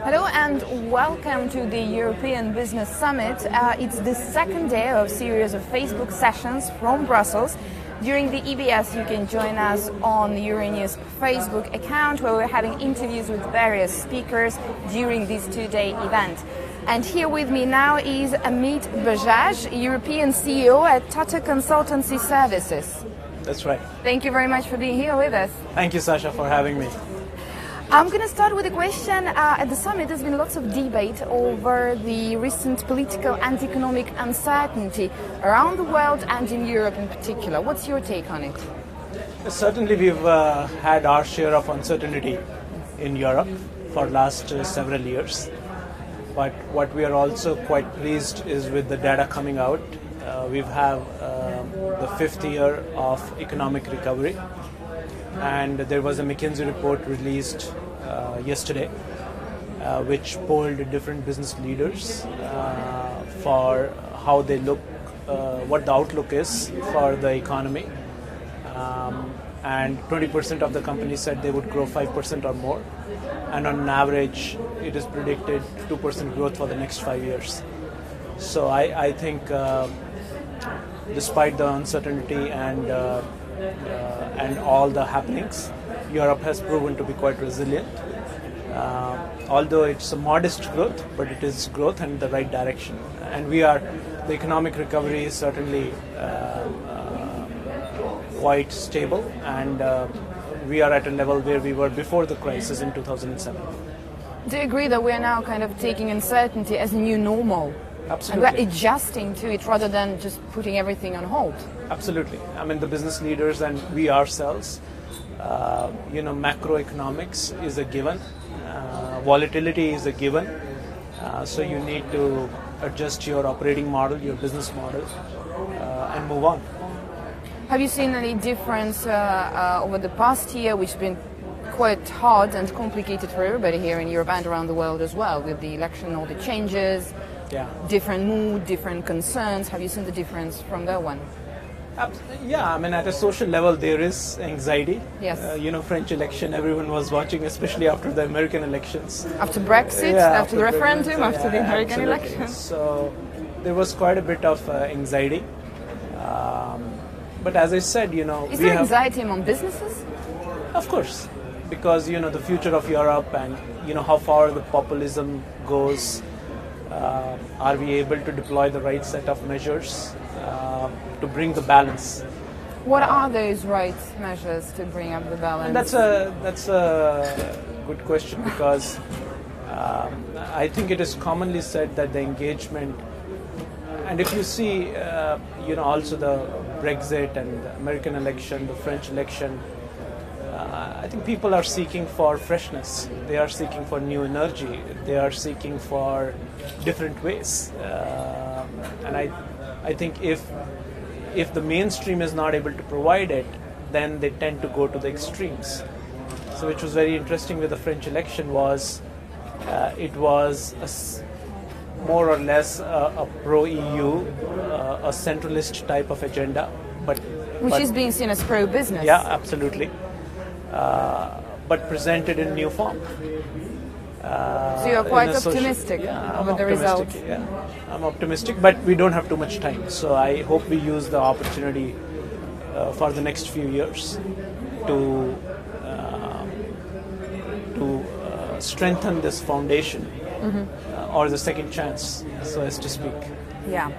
Hello and welcome to the European Business Summit. It's the second day of a series of Facebook sessions from Brussels. During the EBS, you can join us on the Euronews Facebook account where we're having interviews with various speakers during this two-day event. And here with me now is Amit Bajaj, European CEO at Tata Consultancy Services. That's right. Thank you very much for being here with us. Thank you, Sasha, for having me. I'm going to start with a question. At the summit, there's been lots of debate over the recent political and economic uncertainty around the world and in Europe in particular. What's your take on it? Certainly, we've had our share of uncertainty in Europe for last several years. But what we are also quite pleased is with the data coming out. We have the fifth year of economic recovery. And there was a McKinsey report released yesterday, which polled different business leaders for how they look, what the outlook is for the economy. And 20% of the companies said they would grow 5% or more. And on average, it is predicted 2% growth for the next 5 years. So I think despite the uncertainty and all the happenings, Europe has proven to be quite resilient. Although it's a modest growth, but it is growth in the right direction. And the economic recovery is certainly quite stable, and we are at a level where we were before the crisis in 2007. Do you agree that we are now kind of taking uncertainty as a new normal? Absolutely. And we're adjusting to it rather than just putting everything on hold? Absolutely. I mean, the business leaders and we ourselves, macroeconomics is a given. Volatility is a given. So you need to adjust your operating model, your business model, and move on. Have you seen any difference over the past year, which has been quite hard and complicated for everybody here in Europe and around the world as well, with the election, all the changes, different mood, different concerns? Have you seen the difference from that one? Yeah, I mean, at a social level, there is anxiety. Yes. French election, everyone was watching, especially after the American elections. After Brexit, after the referendum, after the American elections. So there was quite a bit of anxiety. But as I said, is there anxiety among businesses? Of course, because the future of Europe and how far the populism goes. Are we able to deploy the right set of measures to bring the balance? What are those right measures to bring up the balance? That's a good question, because I think it is commonly said that the engagement, and if you see, also the Brexit and the American election, the French election, I think people are seeking for freshness. They are seeking for new energy. They are seeking for different ways. And I think if the mainstream is not able to provide it, then they tend to go to the extremes. So which was very interesting with the French election was it was more or less a pro-EU, a centralist type of agenda. Which is being seen as pro-business. Yeah, absolutely. But presented in new form. So you're quite optimistic about the results? Yeah, I'm optimistic, but we don't have too much time. So I hope we use the opportunity for the next few years to strengthen this foundation, or the second chance, so as to speak. Yeah.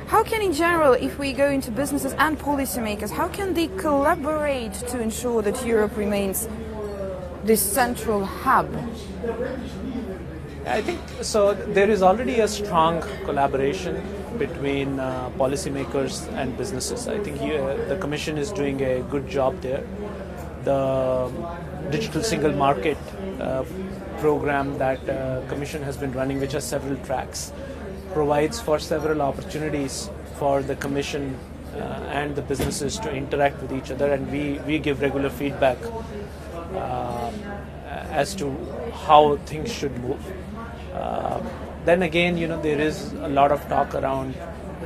How can, in general, if we go into businesses and policymakers, how can they collaborate to ensure that Europe remains this central hub? I think so. There is already a strong collaboration between policymakers and businesses. I think the Commission is doing a good job there. The Digital Single Market program that Commission has been running, which has several tracks, provides for several opportunities for the Commission and the businesses to interact with each other, and we give regular feedback as to how things should move. Then again, there is a lot of talk around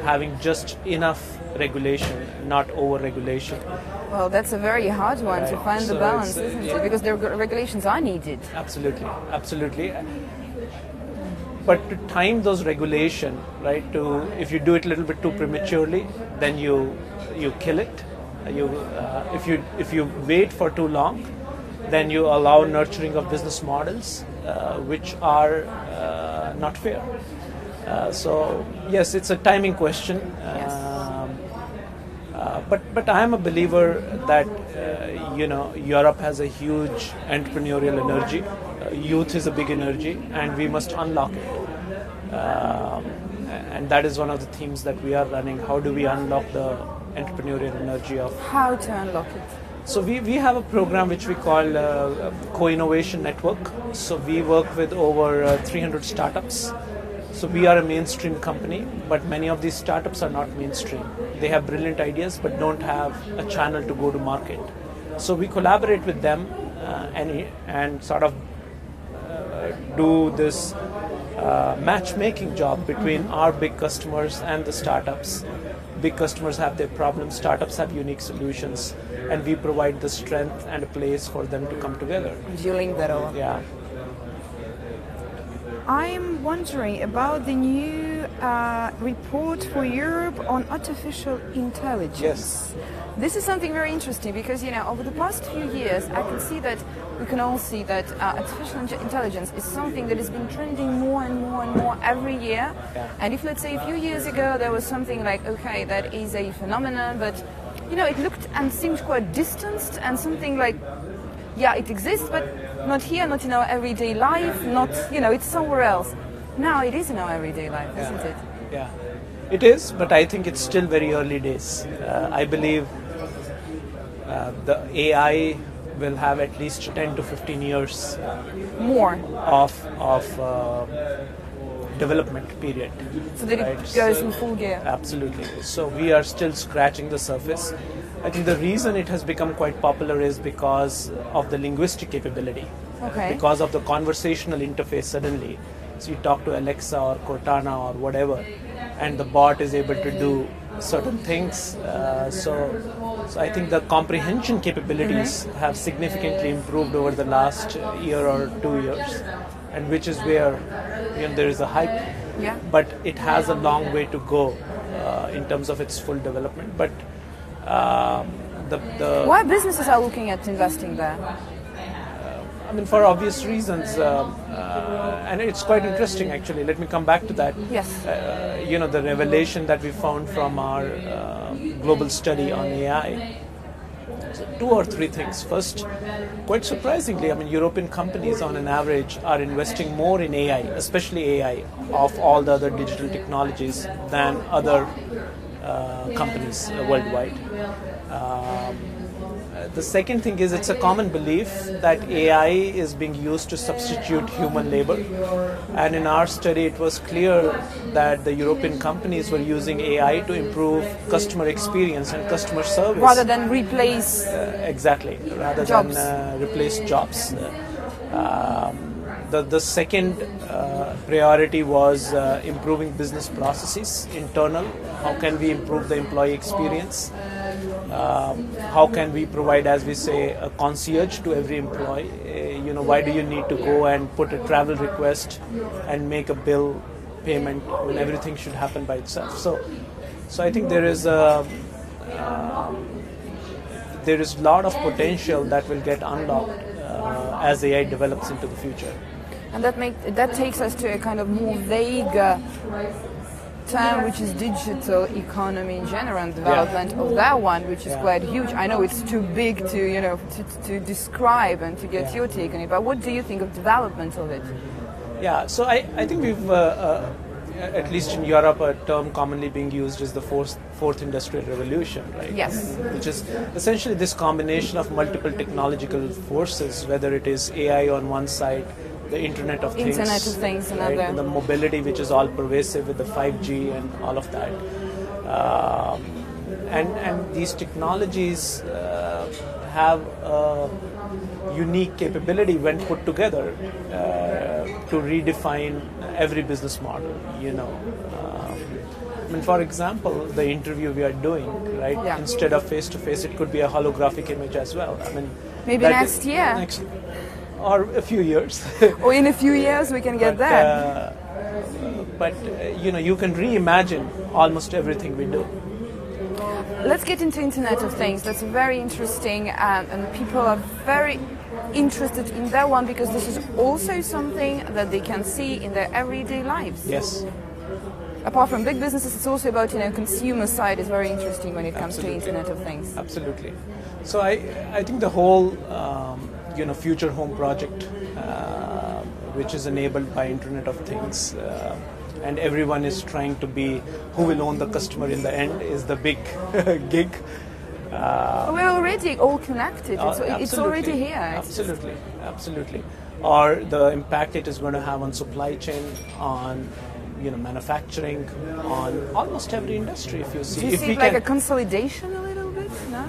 having just enough regulation, not over-regulation. Well, that's a very hard one to find the balance, isn't it? Because the regulations are needed. Absolutely, absolutely. But to time those regulation, right? If you do it a little bit too prematurely, then you kill it. If you wait for too long, then you allow nurturing of business models which are not fair. So yes, it's a timing question. But I am a believer that Europe has a huge entrepreneurial energy. Youth is a big energy, and we must unlock it. And that is one of the themes that we are running. How do we unlock the entrepreneurial energy of? How to unlock it? So we have a program which we call Co-Innovation Network. So we work with over 300 startups. So we are a mainstream company, but many of these startups are not mainstream. They have brilliant ideas, but don't have a channel to go to market. So we collaborate with them and sort of do this matchmaking job between our big customers and the startups. Big customers have their problems, startups have unique solutions, and we provide the strength and a place for them to come together. You link that all. Yeah. I'm wondering about the new report for Europe on artificial intelligence. Yes. This is something very interesting because, over the past few years, I can see that we can all see that artificial intelligence is something that has been trending more and more and more every year. Yeah. And if, let's say, a few years ago there was something like, okay, that is a phenomenon, but, it looked and seemed quite distanced and something like, yeah, it exists, but not here, not in our everyday life, not, it's somewhere else. Now it is in our everyday life, isn't it? Yeah, it is, but I think it's still very early days. I believe the AI will have at least 10 to 15 years more of development period. So that it goes in full gear. Absolutely. So we are still scratching the surface. I think the reason it has become quite popular is because of the linguistic capability. Okay. Because of the conversational interface suddenly. So you talk to Alexa or Cortana or whatever, and the bot is able to do certain things. So I think the comprehension capabilities have significantly improved over the last year or 2 years, and which is where there is a hype. Yeah. But it has a long way to go in terms of its full development. But why businesses are looking at investing there? For obvious reasons, and it's quite interesting actually. Let me come back to that. Yes. The revelation that we found from our global study on AI. So 2 or 3 things. First, quite surprisingly, European companies on an average are investing more in AI, especially AI, of all the other digital technologies than other companies worldwide. The second thing is it's a common belief that AI is being used to substitute human labor. And in our study, it was clear that the European companies were using AI to improve customer experience and customer service. Rather than replace exactly, rather jobs. than replace jobs. The second priority was improving business processes, internal. How can we improve the employee experience? How can we provide, as we say, a concierge to every employee? Why do you need to go and put a travel request and make a bill payment when everything should happen by itself? So I think there is a lot of potential that will get unlocked as AI develops into the future. And that takes us to a kind of more vague term, which is digital economy in general, and development of that one, which is quite huge. I know it's too big to describe and to get your take on it, but what do you think of development of it? Yeah, so I think we've, at least in Europe, a term commonly being used is the fourth industrial revolution, right? Yes. Which is essentially this combination of multiple technological forces, whether it is AI on one side, the Internet of Things, another. And the mobility, which is all pervasive with the 5G and all of that. And these technologies have a unique capability when put together to redefine every business model. For example, the interview we are doing, right? Yeah. Instead of face-to-face, it could be a holographic image as well. Maybe next year. or a few years. Or in a few years we can get there. But you can reimagine almost everything we do. Let's get into Internet of Things. That's very interesting, and people are very interested in that one because this is also something that they can see in their everyday lives. Yes. Apart from big businesses, it's also about consumer side is very interesting when it comes to Internet of Things. Absolutely. So I think the whole future home project, which is enabled by Internet of Things, and everyone is trying to be who will own the customer in the end, is the big gig. We're already all connected. It's already here. Absolutely. Or the impact it is going to have on supply chain, on manufacturing, on almost every industry. If you see, do you see like a consolidation a little bit? No.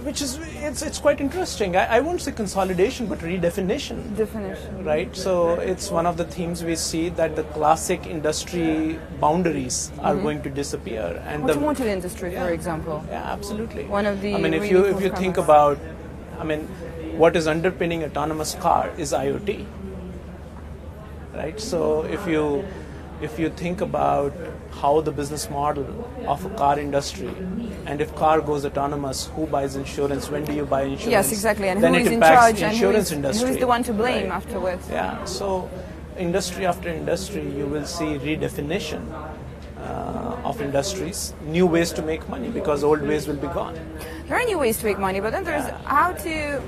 Which is it's quite interesting. I won't say consolidation, but redefinition. Definition. Right. So it's one of the themes we see that the classic industry boundaries are going to disappear. And automotive industry, for example. Yeah, absolutely. One of the. If you think about, what is underpinning autonomous car is IoT. Right. So if you think about how the business model of a car industry, and if car goes autonomous, who buys insurance? When do you buy insurance? Yes, exactly. And then who is in charge? And who is the one to blame afterwards? Yeah. So industry after industry, you will see redefinition of industries, new ways to make money because old ways will be gone. There are new ways to make money, but then there's how to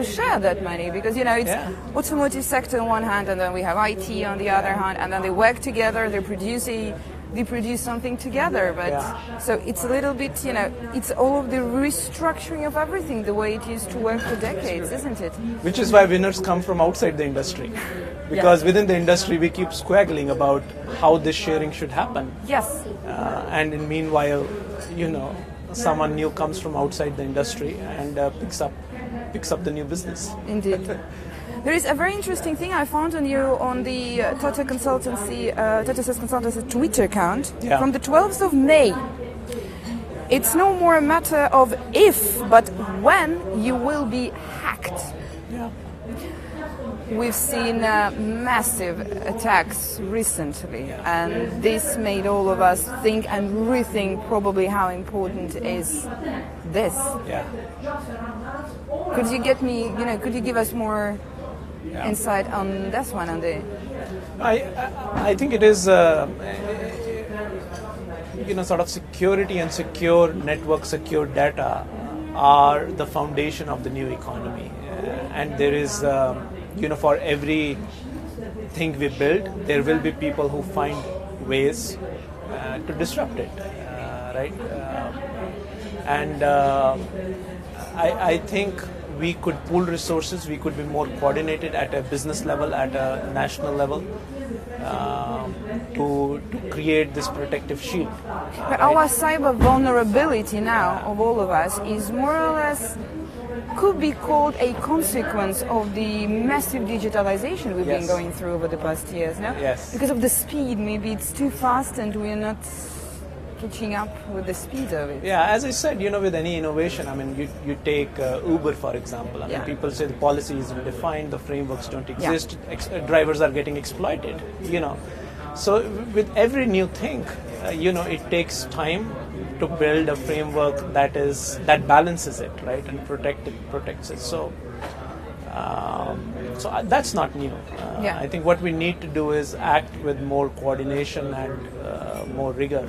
share that money, because it's automotive sector on one hand, and then we have IT on the other hand, and then they work together, they produce something together. But so it's a little bit, it's all of the restructuring of everything the way it used to work for decades, isn't it? Which is why winners come from outside the industry, because within the industry we keep squaggling about how this sharing should happen. Yes. And in meanwhile, someone new comes from outside the industry and picks up the new business. Indeed. There is a very interesting thing I found on the Tata Consultancy, Tata Sales Consultancy Twitter account from the 12th of May. It's no more a matter of if, but when you will be hacked. Yeah. We've seen massive attacks recently, and this made all of us think and rethink probably how important is this. Yeah. Could you give us more insight on this one? I think it is, sort of security and secure network, secure data are the foundation of the new economy. And there is, for every thing we build, there will be people who find ways to disrupt it, right? I think we could pool resources, we could be more coordinated at a business level, at a national level, to create this protective shield. But our cyber vulnerability now of all of us is more or less could be called a consequence of the massive digitalization we've been going through over the past years, no? Yes. Because of the speed, maybe it's too fast and we're not catching up with the speed of it. Yeah, as I said, with any innovation, you take Uber, for example. People say the policy isn't defined, the frameworks don't exist, drivers are getting exploited, So with every new thing, it takes time to build a framework that balances it, right, and protects it. So that's not new. I think what we need to do is act with more coordination and more rigor.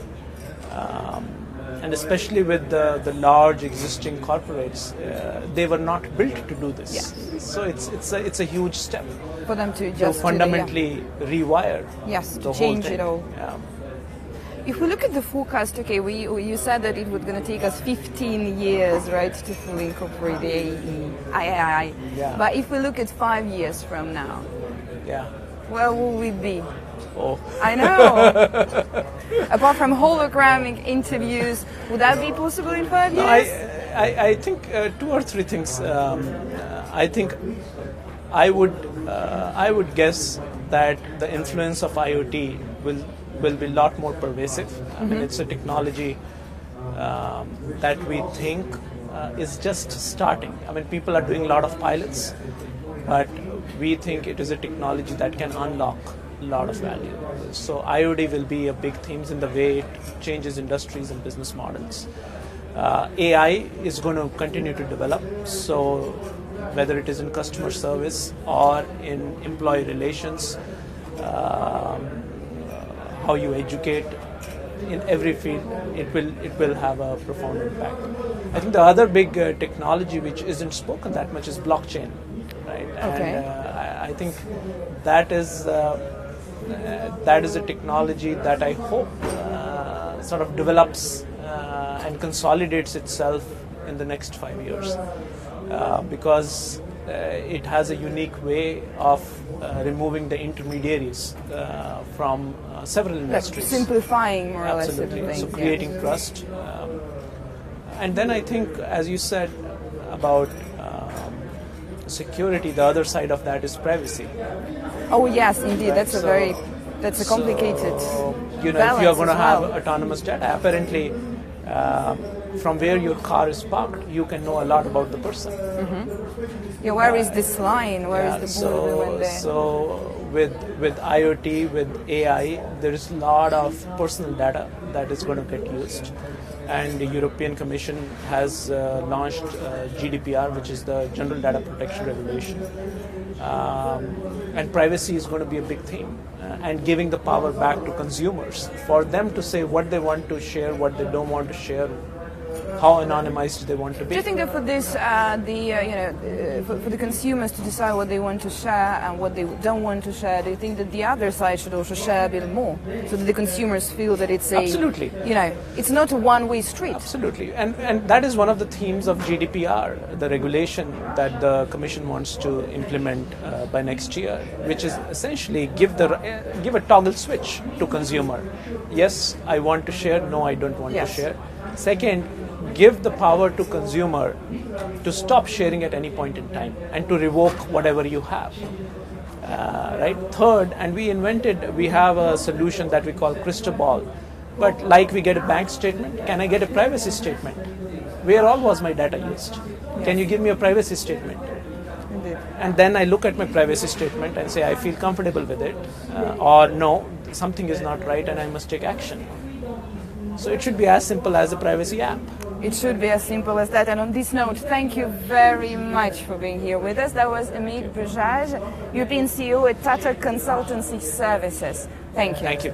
And especially with the large existing corporates, they were not built to do this. So it's a huge step for them to just fundamentally rewire. Yes, the to change whole thing. It all. Yeah. If we look at the forecast, you said that it was going to take us 15 years, right, to fully incorporate the AI. Yeah. But if we look at 5 years from now, where will we be? Oh. I know. Apart from hologramic interviews, would that be possible in 5 years? I think 2 or 3 things. I think I would guess that the influence of IoT will be a lot more pervasive. It's a technology that we think is just starting. People are doing a lot of pilots, but we think it is a technology that can unlock a lot of value. So IoT will be a big theme in the way it changes industries and business models. AI is going to continue to develop, so whether it is in customer service or in employee relations, how you educate, in every field, it will have a profound impact. I think the other big technology which isn't spoken that much is blockchain, right? Okay. And I think that is a technology that I hope sort of develops and consolidates itself in the next 5 years, because it has a unique way of removing the intermediaries from several industries. Like simplifying more or less Absolutely. everything. So creating trust. And then I think, as you said about security, the other side of that is privacy. Oh yes, indeed. Right? That's a complicated. So, if you are going to have well. autonomous data, apparently from where your car is parked, you can know a lot about the person. Mm-hmm. Yeah, where is this line? Where is the border? So with IoT, with AI, there is a lot of personal data that is going to get used. And the European Commission has launched GDPR, which is the General Data Protection Regulation. And privacy is going to be a big theme. And giving the power back to consumers for them to say what they want to share, what they don't want to share, how anonymized they want to be. Do you think that for this, for the consumers to decide what they want to share and what they don't want to share, do you think that the other side should also share a bit more, so that the consumers feel that it's Absolutely. It's not a one-way street? Absolutely, and that is one of the themes of GDPR, the regulation that the Commission wants to implement by next year, which is essentially give a toggle switch to consumer. Yes, I want to share. No, I don't want to share. Second, give the power to consumer to stop sharing at any point in time and to revoke whatever you have. Right. Third, and we have a solution that we call crystal ball. But like we get a bank statement, can I get a privacy statement? Where all was my data used? Can you give me a privacy statement? Indeed. And then I look at my privacy statement and say I feel comfortable with it, or no, something is not right and I must take action. So it should be as simple as a privacy app. It should be as simple as that. And on this note, thank you very much for being here with us. That was Amit Bajaj, European CEO at Tata Consultancy Services. Thank you. Thank you.